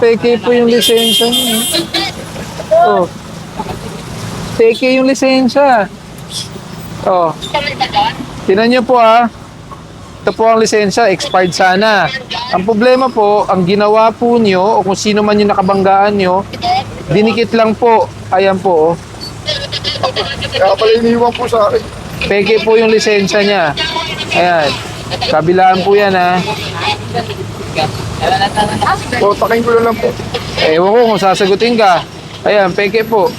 Peke po yung lisensya niya. Oh. Peke yung lisensya. Oh. Tingnan niyo po Ito po ang lisensya, expired sana. Ang problema po, ang ginawa po niyo, o kung sino man yung nakabanggaan niyo, dinikit lang po. Ayan po, oh. Kaya pala iniwan po sa akin. Peke po yung lisensya niya. Ayan. Kabilaan po yan, O, takin ko na lang po. Ewan ko kung sasagutin ka. Ayan, peke po.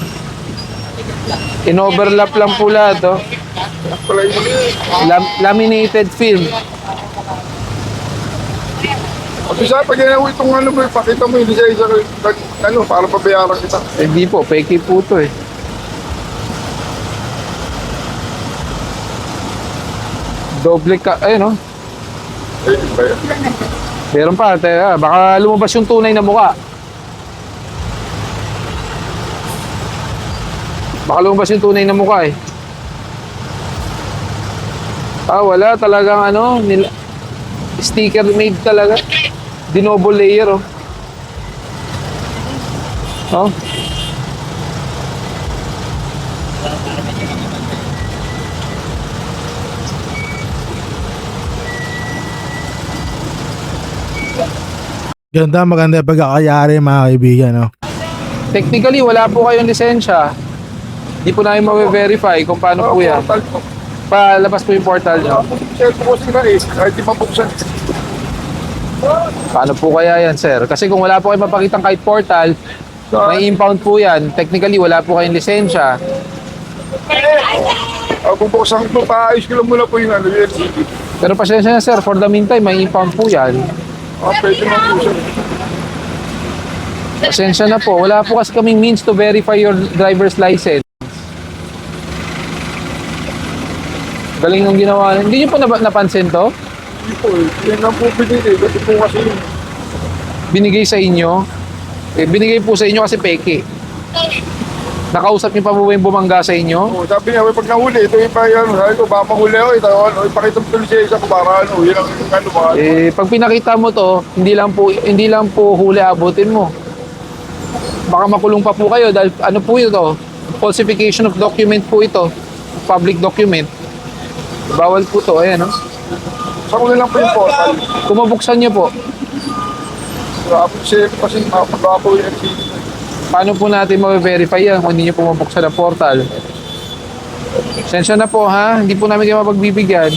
In-overlap lang po lahat, oh. Kaya pala Laminated film. Kasi sa pag ginawa itong ano mo, pakita mo yung design sa para pabayaran kita. Hindi po, peke po to eh. Doble ka, ayun, oh. Eh, ba yan? Meron pa, baka lumabas yung tunay na mukha. Baka lumabas yung tunay na mukha eh. Wala talagang sticker made talaga. Dinoble layer, oh. Oh. Maganda yung pagkakayari mga kaibigan, no? Technically, wala po kayong lisensya. Hindi po namin ma-verify kung paano po yan. Portal po. Palabas po yung portal nyo. Share po kasi na kahit di mabuksan. Paano po kaya yan, sir? Kasi kung wala po kayong mapakitang kahit portal, may impound po yan. Technically, wala po kayong lisensya. Bubuksan ko, paayos ko lang muna po yung yun. Pero pasensya na, sir. For the meantime, may impound po yan. Pwede na po siya. Pasensya na po. Wala po kasi kaming means to verify your driver's license. Galing nung ginawa. Hindi nyo po napansin to? Hindi po eh. Yan lang po binili. Kasi po kasi Binigay sa inyo. Binigay po sa inyo kasi peke. Nakausap niyo pa po ba yung bumangga sa inyo? sabi niya, pag nahuli, ito yung pa yan. Sabi ko, baka mahuli ako. Ipakita mo tuloy siya ko para yun ang mga. Pag pinakita mo to, hindi lang po huli abutin mo. Baka makulong pa po kayo dahil ano po ito? Falsification of document po ito. Public document. Bawal po to, ayan, no? Sa ko lang po yung portal. Kung mabuksan niyo po, Siya kasi mapagawa po yan. paano po natin ma-verify yan kung hindi niyo po mabuksan ang portal? Sensya na po, ha? Hindi po namin kayo mapagbibigyan.